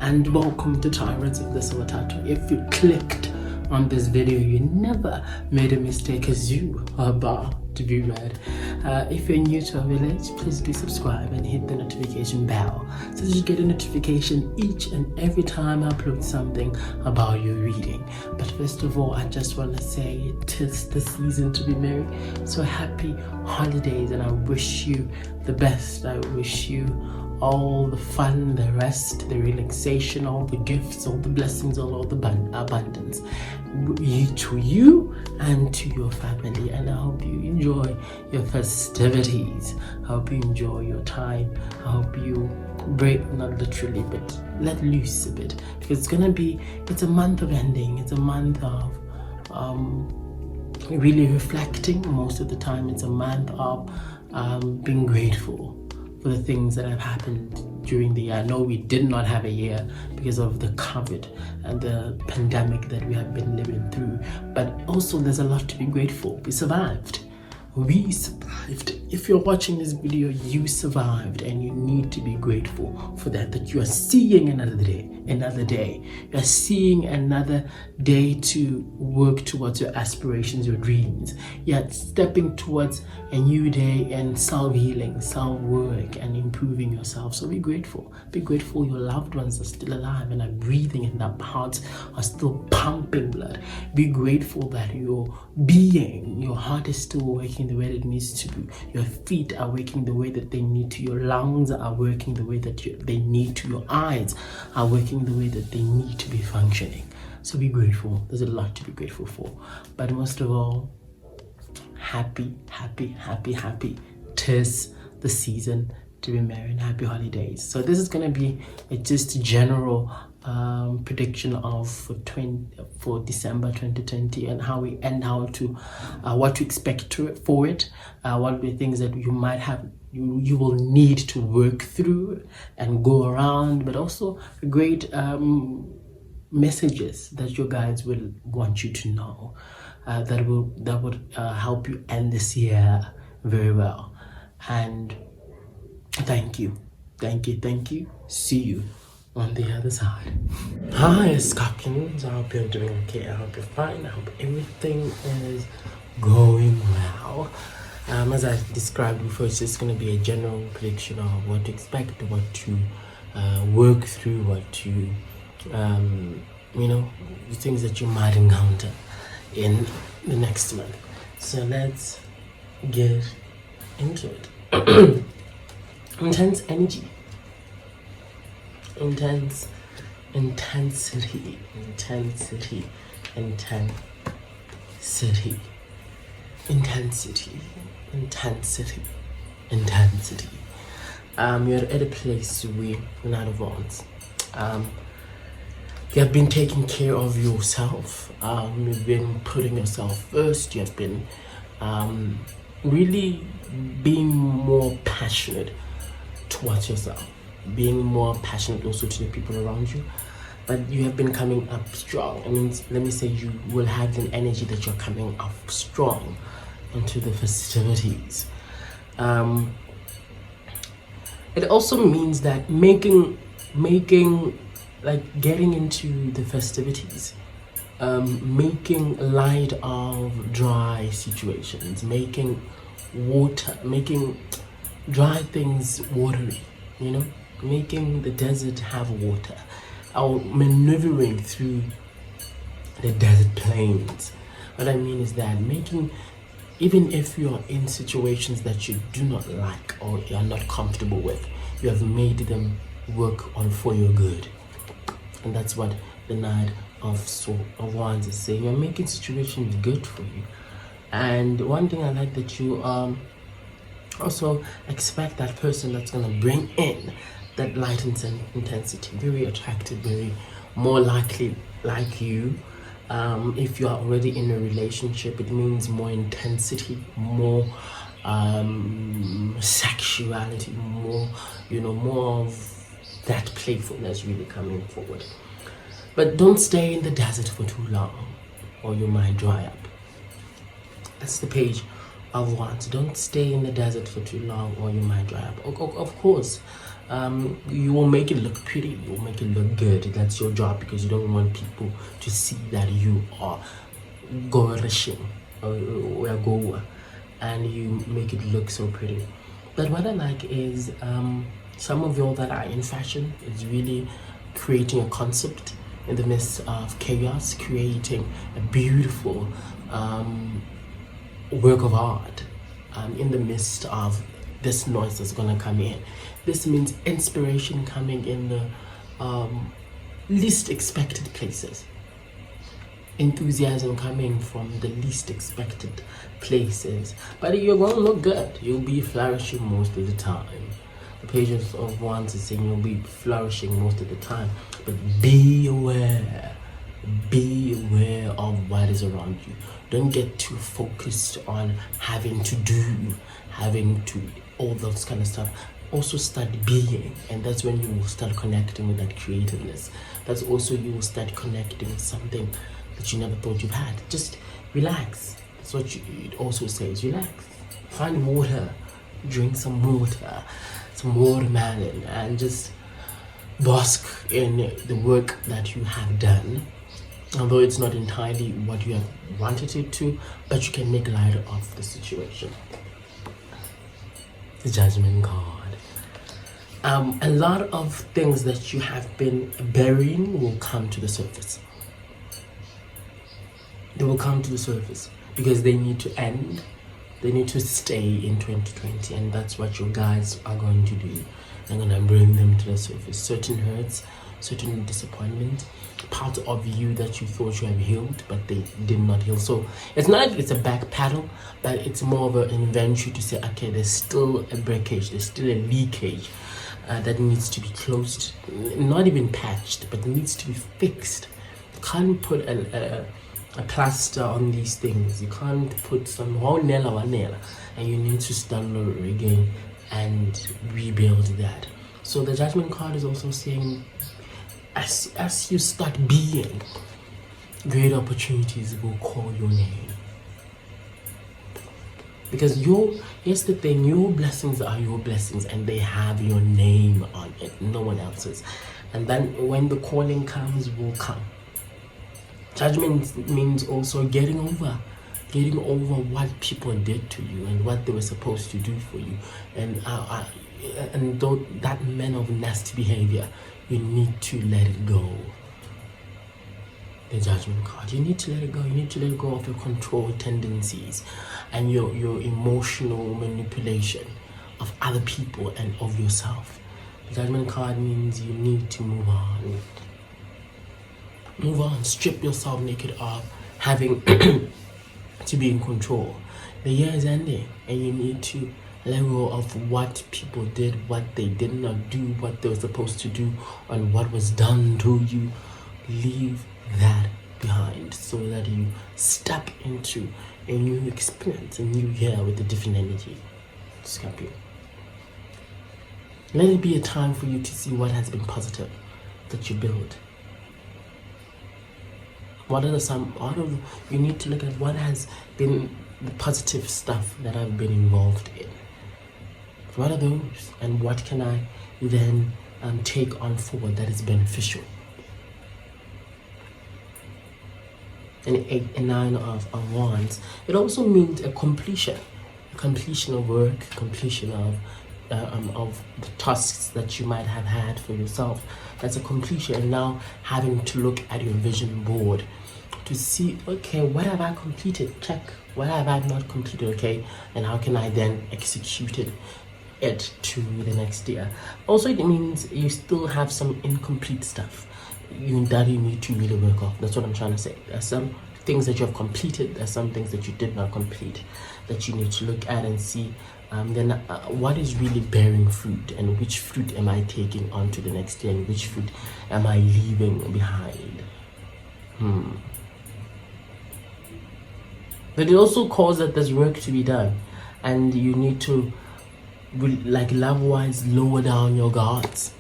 and welcome to Tyrants of Lesego Thato. If you clicked on this video, you never made a mistake, as you are about to be read. If you're new to our village, please do subscribe and hit the notification bell so that you get a notification each and every time I upload something about your reading. But first of all, I just want to say it is the season to be merry. So happy holidays, and I wish you the best. I wish you all the fun, the rest, the relaxation, all the gifts, all the blessings, all the abundance to you and to your family. And I hope you enjoy your festivities. I hope you enjoy your time. I hope you break, not literally, but let loose a bit, because it's a month of ending. It's a month of really reflecting. Most of the time it's a month of being grateful for the things that have happened during the year. I know we did not have a year because of the COVID and the pandemic that we have been living through, but also there's a lot to be grateful. We survived. If you're watching this video, you survived, and you need to be grateful for that you are seeing another day. You are seeing another day to work towards your aspirations, your dreams. You're stepping towards a new day and self-healing, self-work, and improving yourself. So be grateful. Be grateful your loved ones are still alive and are breathing, and their hearts are still pumping blood. Be grateful that your heart is still working the way that it needs to be. Your feet are working the way that they need to. Your lungs are working the way that they need to. Your eyes are working the way that they need to be functioning. So be grateful. There's a lot to be grateful for. But most of all, happy. Tis the season to be merry, and happy holidays. So this is going to be just a general prediction of for December 2020, and what to expect for it, what are the things that you might have, you will need to work through and go around, but also great messages that your guides will want you to know, that would help you end this year very well. And thank you. See you on the other side. Hi, Scorpions. I hope you're doing okay. I hope you're fine. I hope everything is going well. As I described before, it's just going to be a general prediction of what to expect, what to work through, what to, the things that you might encounter in the next month. So let's get into it. Intense energy. Intensity. You're at a place where not of wants. You have been taking care of yourself. You've been putting yourself first. You have been really being more passionate towards yourself, being more passionate also to the people around you. But you have been coming up strong. I mean, let me say, you will have an energy that you're coming up strong into the festivities. It also means that making like getting into the festivities, making light of dry situations, making dry things watery, making the desert have water, or maneuvering through the desert plains. What I mean is that even if you're in situations that you do not like or you're not comfortable with, you have made them work for your good. And that's what the Knight of Wands is saying. You're making situations good for you. And one thing I like, that you also expect that person that's going to bring in that light and intensity, very attractive, very more likely like you. If you are already in a relationship, it means more intensity, more sexuality, more of that playfulness really coming forward. But don't stay in the desert for too long, or you might dry up. That's the Page of Wands. Don't stay in the desert for too long, or you might dry up. Of course, you will make it look pretty, you will make it look good. That's your job, because you don't want people to see that you are gourishing or go, and you make it look so pretty. But what I like is some of y'all that are in fashion is really creating a concept in the midst of chaos, creating a beautiful work of art in the midst of this noise that's gonna come in. This means inspiration coming in the least expected places. Enthusiasm coming from the least expected places. But you're gonna look good. You'll be flourishing most of the time. The pages of Wands is saying you'll be flourishing most of the time. But be aware. Be aware of what is around you. Don't get too focused on having to do, having to, all those kind of stuff. Also start being, and that's when you will start connecting with that creativeness. That's also, you will start connecting with something that you never thought you've had. Just relax. That's what it also says. Relax. Find water. Drink some water. Some watermelon. And just bask in the work that you have done. Although it's not entirely what you have wanted it to, but you can make light of the situation. The Judgment card. A lot of things that you have been burying will come to the surface. They will come to the surface because they need to end. They need to stay in 2020, and that's what your guys are going to do. They're going to bring them to the surface. Certain hurts, certain disappointment, part of you that you thought you have healed, but they did not heal. So it's not like it's a back paddle, but it's more of an inventory to say, okay, there's still a breakage, there's still a leakage that needs to be closed, not even patched, but needs to be fixed. You can't put a plaster on these things. You can't put some nail, and you need to start over again and rebuild that. So the Judgment card is also saying, as you start being, great opportunities will call your name. Because here's the thing, your blessings are your blessings, and they have your name on it, no one else's. And then when the calling comes, will come. Judgment means also getting over what people did to you and what they were supposed to do for you. And though that man of nasty behavior, you need to let it go. The Judgment card. You need to let it go. You need to let go of your control tendencies and your emotional manipulation of other people and of yourself. The Judgment card means you need to move on. Move on. Strip yourself naked of having to be in control. The year is ending, and you need to let go of what people did, what they did not do, what they were supposed to do, and what was done to you. Leave that behind so that you step into a new experience, a new year with a different energy. Scorpio. Let it be a time for you to see what has been positive that you build. You need to look at what has been the positive stuff that I've been involved in. What are those, and what can I then take on forward that is beneficial? And a 9 of Wands. It also means a completion of work, completion of the tasks that you might have had for yourself. That's a completion, and now having to look at your vision board to see, okay, what have I completed? Check. What have I not completed? Okay, and how can I then execute it to the next year? Also, it means you still have some incomplete stuff that you need to really work off. That's what I'm trying to say. There's some things that you have completed, there's some things that you did not complete that you need to look at and see what is really bearing fruit, and which fruit am I taking on to the next year, and which fruit am I leaving behind. But it also calls that there's work to be done, and you need to, like love-wise, lower down your guards.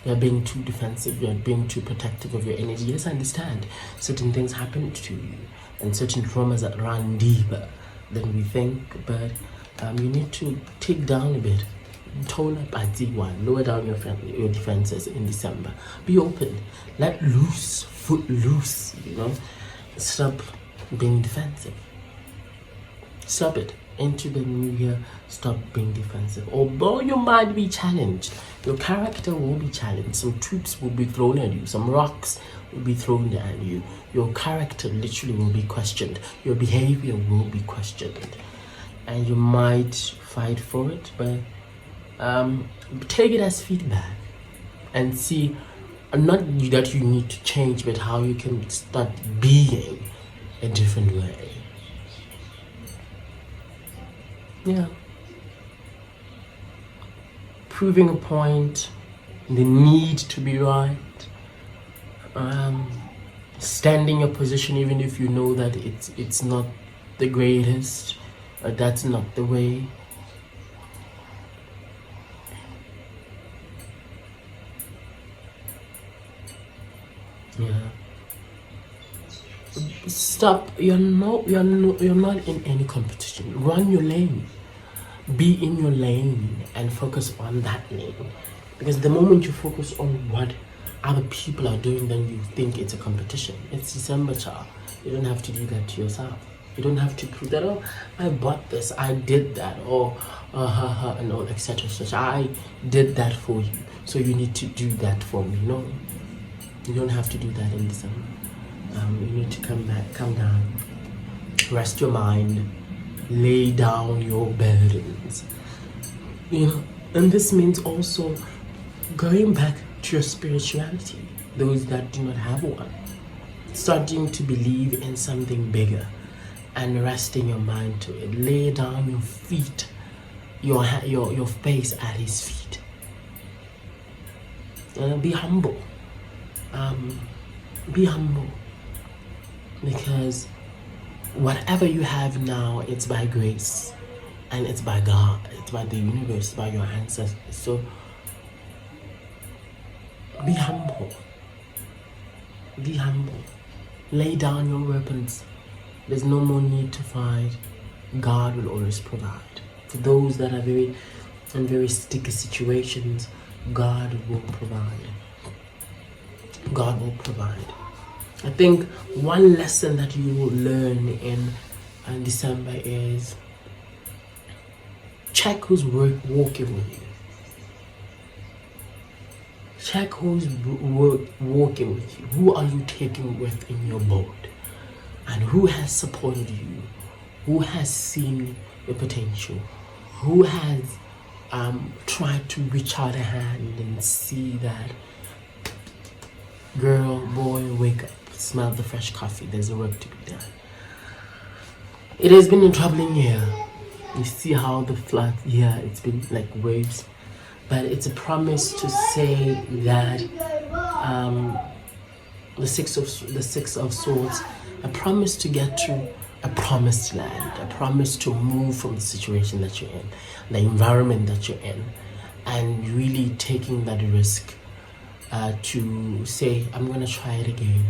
You're being too defensive, you're being too protective of your energy. Yes, I understand. Certain things happen to you, and certain traumas that run deeper than we think, but you need to take down a bit. tone up at D1, lower down your defenses in December. Be open, let loose, foot loose, stop being defensive. Stop it. Into the new year, stop being defensive. Although you might be challenged, your character will be challenged. Some troops will be thrown at you, some rocks will be thrown at you. Your character literally will be questioned. Your behavior will be questioned. And you might fight for it, but take it as feedback and see, not that you need to change, but how you can start being a different way. Yeah. Proving a point, the need to be right, standing your position even if you know that it's not the greatest, or that's not the way. Yeah. Stop. You're not in any competition. Run your lane. Be in your lane and focus on that lane. Because the moment you focus on what other people are doing, then you think it's a competition. It's December, child. You don't have to do that to yourself. You don't have to prove that, oh, I bought this, I did that, or and all, etc. I did that for you, so you need to do that for me. No, you don't have to do that in December. You need to come down, rest your mind, lay down your burdens. And this means also going back to your spirituality, those that do not have one, starting to believe in something bigger and resting your mind to it. Lay down your feet, your face at his feet. Be humble. Be humble, because whatever you have now, it's by grace, and it's by God, it's by the universe, by your ancestors. So be humble. Be humble. Lay down your weapons. There's no more need to fight. God will always provide. For those that are in very sticky situations, God will provide. God will provide. I think one lesson that you will learn in December is check who's walking with you. Check who's walking with you. Who are you taking with in your boat? And who has supported you? Who has seen your potential? Who has tried to reach out a hand and see that, girl, boy, wake up, smell the fresh coffee, there's a work to be done. It has been a troubling year. You see how the flood, it's been like waves, but it's a promise to say that the six of swords, a promise to get to a promised land, a promise to move from the situation that you're in, the environment that you're in, and really taking that risk to say, I'm going to try it again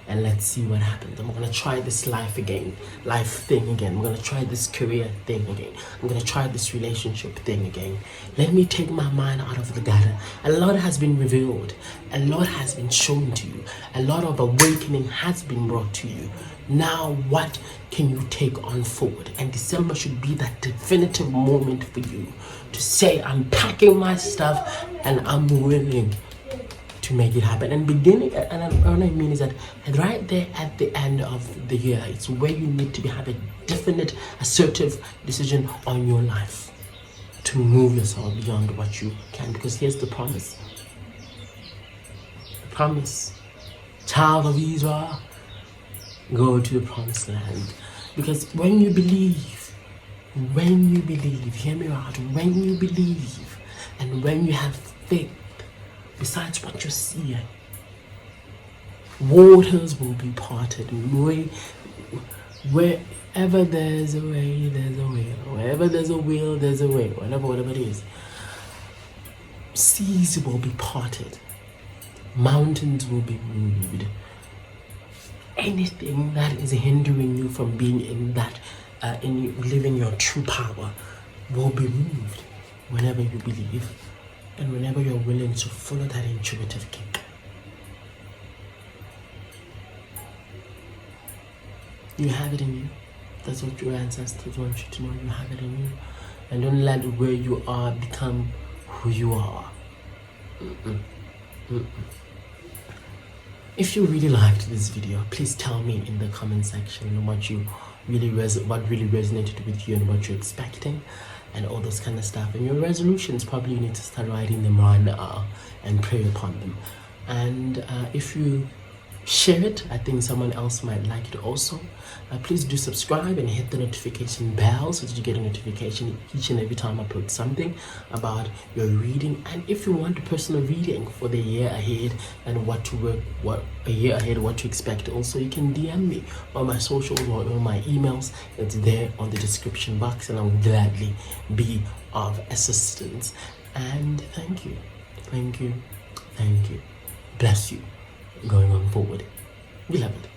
and let's see what happens. I'm going to try this life thing again. I'm going to try this career thing again. I'm going to try this relationship thing again. Let me take my mind out of the gutter. A lot has been revealed. A lot has been shown to you. A lot of awakening has been brought to you. Now what can you take on forward? And December should be that definitive moment for you to say, I'm packing my stuff and I'm willing to make it happen. And beginning, and what I mean is that right there at the end of the year, it's where you need to have a definite, assertive decision on your life to move yourself beyond what you can. Because here's the promise. The promise. Child of Israel, go to the promised land. Because when you believe, hear me out, when you believe and when you have faith, besides what you're seeing, waters will be parted. Wherever there's a way, there's a will. Wherever there's a will, there's a way. Whatever it is. Seas will be parted. Mountains will be moved. Anything that is hindering you from being in that, living your true power, will be moved. whenever you believe and whenever you're willing to follow that intuitive kick. You have it in you. That's what your ancestors want you to know. You have it in you. And don't let where you are become who you are. If you really liked this video, please tell me in the comment section what really resonated with you and what you're expecting and all those kind of stuff. And your resolutions, probably you need to start writing them right now and pray upon them. And if you share it, I think someone else might like it also. Please do subscribe and hit the notification bell so that you get a notification each and every time I put something about your reading. And if you want a personal reading for the year ahead and what to expect, also you can DM me on my socials or on my emails. It's there on the description box, and I'll gladly be of assistance. And thank you. Bless you going on forward. Beloved.